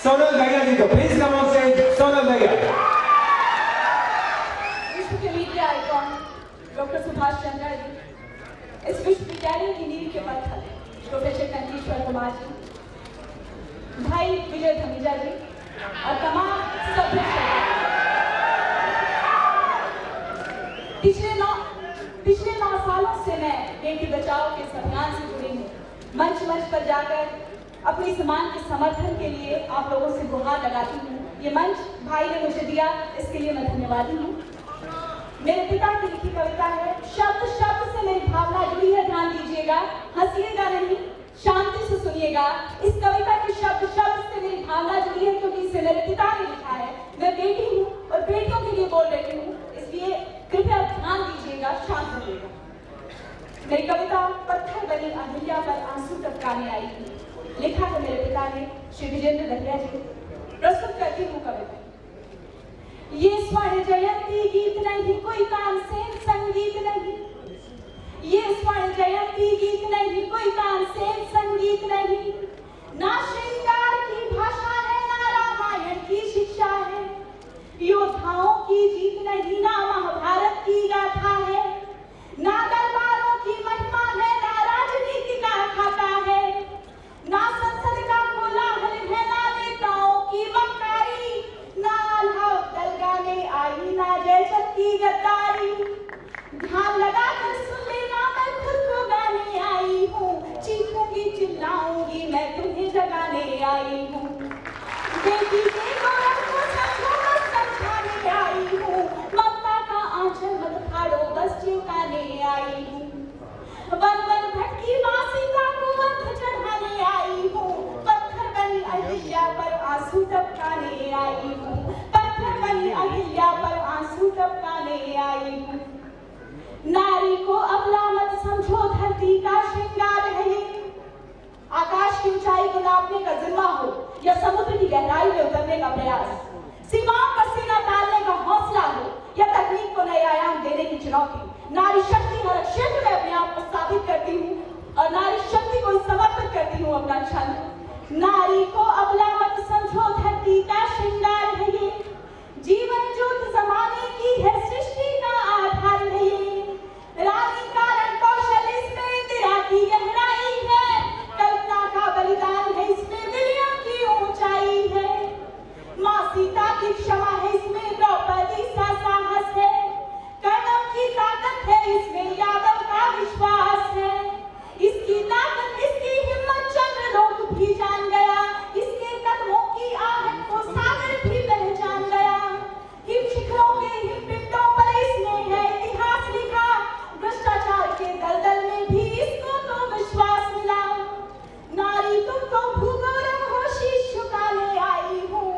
सोनल भैया जी को please come on stage. Sonal भैया। विश्व के media icon doctor Subhash Chandra ji, इस विश्वविद्यालय की नींव के पत्थर प्रोफेसर कंकीश्वर कुमार जी, भाई विजय धमीजा जी और तमाम सभ्य पिछले 9 सालों से मैं बेटी बचाओ के इस अभियान से जुड़ी हूँ। मंच पर जाकर अपनी इस मांग के समर्थन के लिए आप लोगों से गुहार लगाती हूँ। ये मंच भाई ने मुझे दिया, इसके लिए मैं धन्यवादी हूँ। मेरे पिता की लिखी कविता है, शब्द शब्द से मेरी भावना जुड़ी है, ध्यान दीजिएगा, हंसिएगा नहीं, शांति से सुनिएगा। इस कविता के शब्द शब्द से मेरी भावना जुड़ी है क्योंकि इसे मेरे पिता ने लिखा है। मैं बेटी हूँ और बेटियों के लिए बोल रही हूँ, इसलिए कृपया ध्यान दीजिएगा, शांत रहिएगा। मेरी कविता पत्थर बनी अहिल्या पर आंसू टपकाने आई थी, लिखा है मेरे पिता ने, श्री विजेंद्र दहिया जी। प्रस्तुत करती हूँ कविता। ये स्वर्ण जयंती गीत नहीं, कोई तानसेन संगीत नहीं। ये स्वर्ण जयंती गीत नहीं, कोई तानसेन संगीत नहीं। ना श्रृंगार की भाषा है, ना रामायण की शिक्षा है। योद्धाओं की जीत नहीं, ना महाभारत की गाथा है। ना दरबारों की महिमा है, ना राजनीति का खाता है। ना संसद का कोलाहल है, ना नेताओं की बमकारी। ना अल्लाह दल गाने आई, ना जयचंद की गद्दारी। ध्यान लगाकर सुन लेना, मैं खुद को गाने आई हूँ। चीखूंगी चिल्लाऊंगी, मैं तुम्हें जगाने आई हूँ। बेटी के गौरव को समझो, बस समझाने आई हूँ। ममता का आंचल मत फाड़ो, बस चेताने आई हूँ। वन वन भटकी माँ सीता को अंत चढ़ाने आई हूँ। पत्थर बनी अहिल्या पर आंसू टपकाने आई हूँ। पत्थर बनी अहिल्या पर आंसू टपकाने आई हूँ। नारी को अबला मत समझो, धरती का श्रृंगार है ये। आकाश की ऊंचाई को नापने का जिम्मा हो या समुद्र की गहराई में उतरने का प्रयास, सीमाओं पर सीना तानने का हौसला हो या तकनीक को नए आयाम देने की चुनौती, नारी शक्ति हर क्षेत्र में अपने आप को साबित करती हूँ और नारी शक्ति को समर्पित करती हूँ अपना छंद। नारी को अबला मत समझो, धरती का श्रृंगार है ये। जीवन ज्योत जमाने की है, सृष्टि का आधार है ये। रानी का रंग कौशल इसमें इंदिरा की गहराई है। कल्पना का बलिदान है इसमें, विलियम की ऊंचाई है। माँ सीता की क्षमा है इसमें, द्रौपदी सा साहस है। कर्णम की ताकत है इसमें, यादव का विश्वास है। इसकी ताकत, इसकी हिम्मत चंद्रलोक भी जान गया। इसके कदमों की आहट को सागर भी पहचान गया। हिम शिखरों के हिमपिंडों पर इसने है इतिहास लिखा। भ्रष्टाचार के दलदल में भी इसको तो विश्वास मिला। नारी तुम तो भूगौरव हो, शीश झुकाने आई हूँ।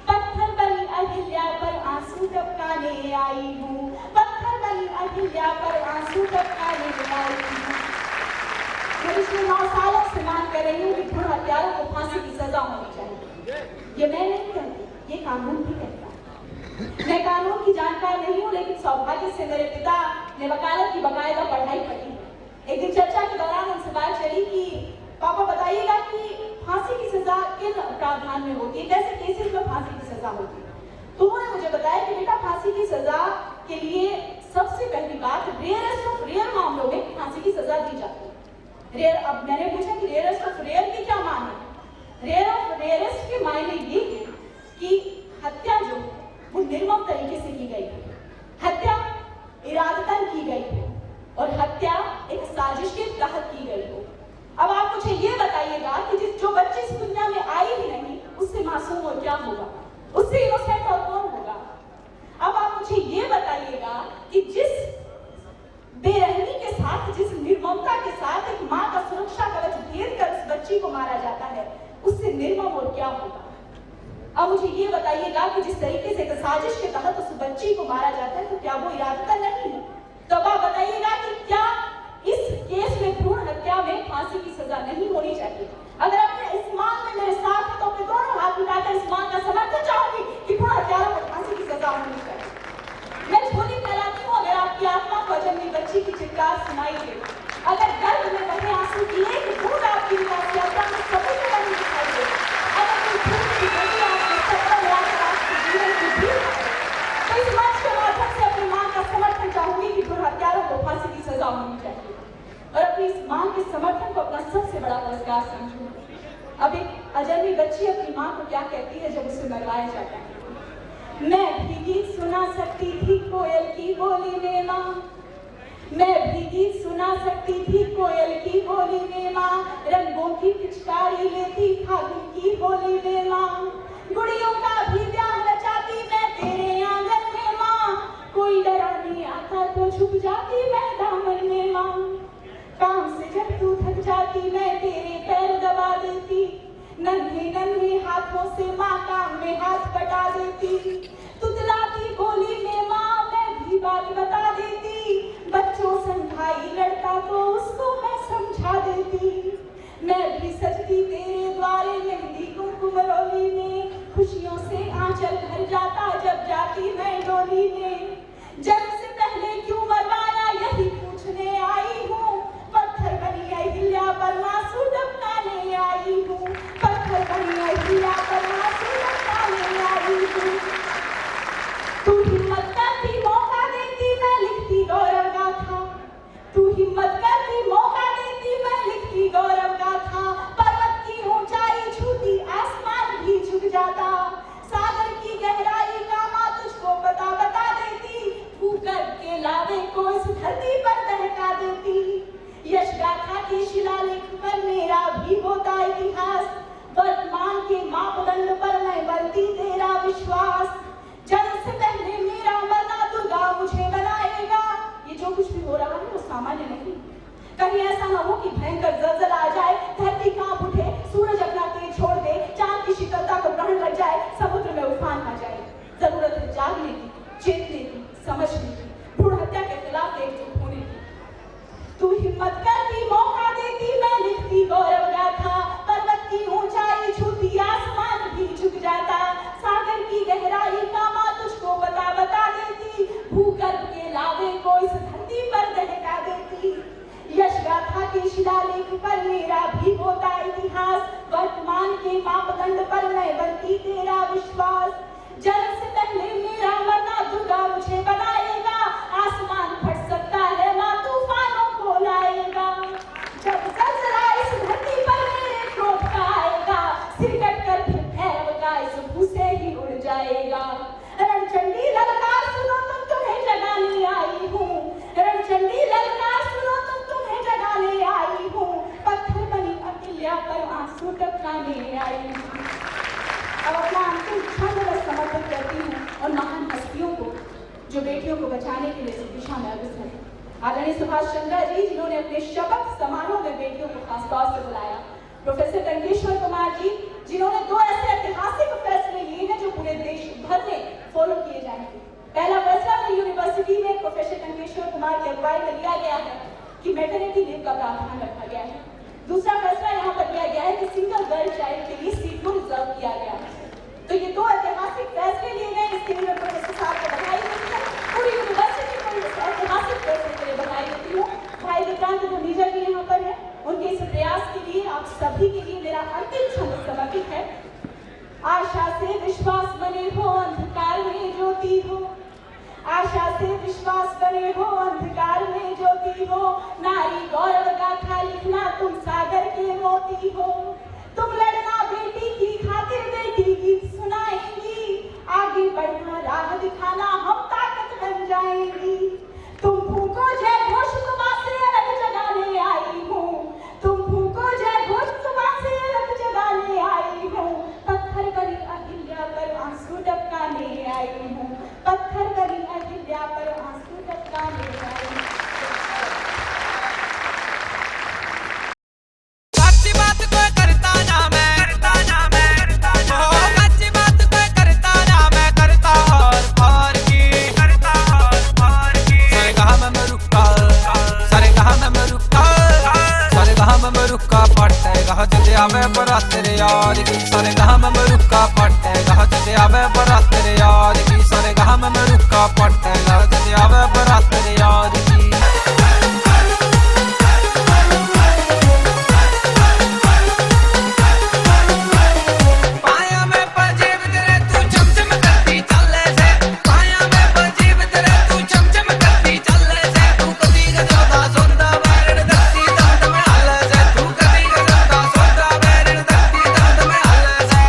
पत्थर बनी अहिल्या पर आंसू टपकाने आई हूँ। पत्थर बनी अहिल्या पर आंसू टपकाने आई हूँ। मैं पिछले 9 सालों से मांग कर रही हूँ कि भ्रूण हत्यारों को फांसी की सजा होनी चाहिए। ये मैं नहीं कहती, ये कानून भी कहता है। मैं कानून की जानकार नहीं हूँ, लेकिन सौभाग्य से मेरे पिता ने वकालत की बकायदा पढ़ाई पढ़ी है। एक दिन चर्चा के दौरान उनसे बात चली कि पापा बताइएगा कि फांसी की सजा किन प्रावधान में होती है, कैसे केसेस में फांसी की सजा होती है। तो उन्होंने मुझे बताया कि बेटा फांसी की सजा के लिए सबसे पहली बात, रेयरेस्ट ऑफ रेयर मामलों में फांसी की सजा दी जाती है। रेयर, अब मैंने पूछा कि रेयरेस्ट ऑफ रेयर की क्या माने। रेयर ऑफ रेयरेस्ट के मायने ये है कि हत्या जो वो निर्मम तरीके से की गई है, हत्या इरादतन की गई है और हत्या एक साजिश के तहत की गई हो। अब आप मुझे ये बताइएगा कि जो बच्ची इस दुनिया में आई ही नहीं, उससे मासूम और क्या होगा, उससे इनोसेंट और कौन होगा। अब आप मुझे ये बताइएगा कि जिस बेरहमी के साथ, जिस निर्ममता के साथ एक माँ का सुरक्षा कवच घेर कर उस बच्ची को मारा जाता है, उससे निर्मम और क्या होगा। अब मुझे ये बताइएगा कि जिस तरीके से साजिश के तहत उस बच्ची को मारा जाता है, तो क्या वो इरादतन नहीं है। तो अब आप बताइएगा कि क्या इस केस में भ्रूण हत्या में फांसी की सजा नहीं होनी चाहिए। अगर अपने इस मांग में मेरे साथ है तो अपने दोनों हाथ उठाकर इस मांग का समर्थन चाहूंगी कि भ्रूण हत्यारों को फांसी की सजा होनी चाहिए। मैं झोली फैलाती हूँ अगर आपकी आत्मा को जन्मी बच्ची की चित्कार सुनाई दे, अगर गर्भ में बहे आंसू की एक बूंद आपकी विकास यात्रा में सबूत नहीं दिखाई दे, अगर कोई संस्कार समझूं। अब एक अजन्मी बच्ची अपनी माँ को क्या कहती है जब उसे मरवाया जाता है। मैं भी गीत सुना सकती थी कोयल की बोली में माँ, मैं भी गीत सुना सकती थी कोयल की बोली में माँ, रंगों की पिचकारी लेती फागुन की होली में माँ, गुड़ियों का भी ब्याह रचाती मैं तेरे आंगन में माँ, कोई डराने आता तो छुप जाती मैं दामन में माँ, काम से जब तू थक जाती मैं तेरे पैर दबा देती, नन्हे नन्हे हाथों से माँ काम में हाथ बटा देती, तुतलाती बोली में माँ मैं भी बात बता देती, बच्चों संग भाई लड़ता तो उसको मैं समझा देती, मैं भी सजती तेरे द्वारे मेहंदी कुमकुम रोली में, खुशियों से आंचल भर जाता जब जाती मैं डोली में, जन्म से पहले क्यों मरवाया यही पूछने आई हूँ, पत्थर बनी अहिल्या पर आंसू टपकाने आई हूँ, पत्थर बनी अहिल्या पर आंसू टपकाने आई हूँ। तू हिम्मत करती मौका देती मैं लिखती गौरव गाथा, तू हिम्मत करती मौका देती मैं लिखती गौरव गाथा, पर्वत की ऊंचाई छूती आसमान भी झुक जाता, सागर की गहराई का माँ तुझको बता देती, भूगर्भ के लावे को इस धरती पर दहका देती, यश गाथा के शिलालेख पर मेरा भी होता इतिहास, वर्तमान के मापदंड पर मैं बनती तेरा विश्वास, जन्म से पहले मेरा मरना दुर्गा मुझे बनाएगा, ये जो कुछ भी हो रहा है वो सामान्य नहीं, कहीं ऐसा न हो कि भयंकर जलजला आ जाए, धरती कांप उठे, सूरज अपना तेज छोड़ दे, चांद की शीतलता को ग्रहण लग जाए, समुद्र में उफान आ जाए, जरूरत है जागने की, चेतने की, समझने की, भ्रूण हत्या के खिलाफ एकजुट होने की। तू हिम्मत करती मौका देती मैं लिखती गौरव गाथा, पर्वत की ऊंचाई छूती आसमान भी झुक जाता, सागर की गहराई का माँ तुझको बता देती, भूगर्भ के लावे को इस धरती पर दहका देती, यश गाथा के शिलालेख पर मेरा भी होता इतिहास, वर्तमान के मापदंड पर मैं बनती तेरा विश्वास, जन्म से पहले मेरा मरना दुर्गा मुझे बनाएगा, आसमान फट सकता है माँ तूफानों को लाएगा, जब जलजला इस धरती पर मेरे क्रोध का आएगा, सिर कट कर फिर भैरव का इस भूसे ही उड़ जाएगा, रणचंडी ललकार सुनो तुम तुम्हें जगाने आई हूँ, रणचंडी ललकार सुनो तुम तुम्हें जगाने आई हूँ, पत्थर बनी अहिल्या पर आंसू टपकाने आई हूँ। अब अपना अंतिम क्षण में समर्पित करती हूँ और महान हस्तियों को जो बेटियों को बचाने के लिए इस दिशा में अग्रसर है। आदरणीय सुभाष चंद्र जी जिन्होंने अपने शपथ समारोह में बेटियों को खासतौर से बुलाया, प्रोफेसर टंकेश्वर कुमार जी जिन्होंने 2 ऐसे ऐतिहासिक फैसले लिए हैं जो पूरे देश भर में फॉलो किए जाएंगे। पहला फैसला अपनी यूनिवर्सिटी में प्रोफेसर टंकेश्वर कुमार की अगुवाई में लिया गया है कि मैटरनिटी लीव का प्रावधान रखा गया है। दूसरा फैसला यहाँ पर लिया गया है कि सिंगल गर्ल चाइल्ड के लिए सीट को रिजर्व किया गया है। तो ये 2 ऐतिहासिक फैसले लिए गए, इसके लिए मैं प्रोफेसर साहब को बधाई देती हूँ, पूरी यूनिवर्सिटी को इस ऐतिहासिक फैसले के लिए बधाई देती हूँ। भाई विक्रांत धमीजा जी यहाँ पर है, उनके इस प्रयास के लिए आप सभी के लिए मेरा अंतिम छंद समर्पित है। आशा से विश्वास बने हो अंधकार में ज्योति हो, आशा से विश्वास बने हो अंधकार में ज्योति हो, नारी गौरव गाथा लिखना तुम सागर के मोती हो, तुम लड़ना बेटी की खातिर बेटी गीत सुनाएंगी, आगे बढ़ना राह दिखाना हम ताकत बन जाएंगी, तुम फूको जय घोष सुबह से अलग जगाने आई हूँ, तुम फूको जय घोष सुबह से अलग जगाने आई हूँ, पत्थर बनी अहिल्या पर आंसू टपकाने आई हूँ, पत्थर बनी अहिल्या पर आंसू टपकाने आई हूँ। आवे बरात तेरे यार की सारे गहा में रुका पटेगा जदे आवे बरात तेरे यार की सारे गहा में रुका पटेगा जदे आवे बरात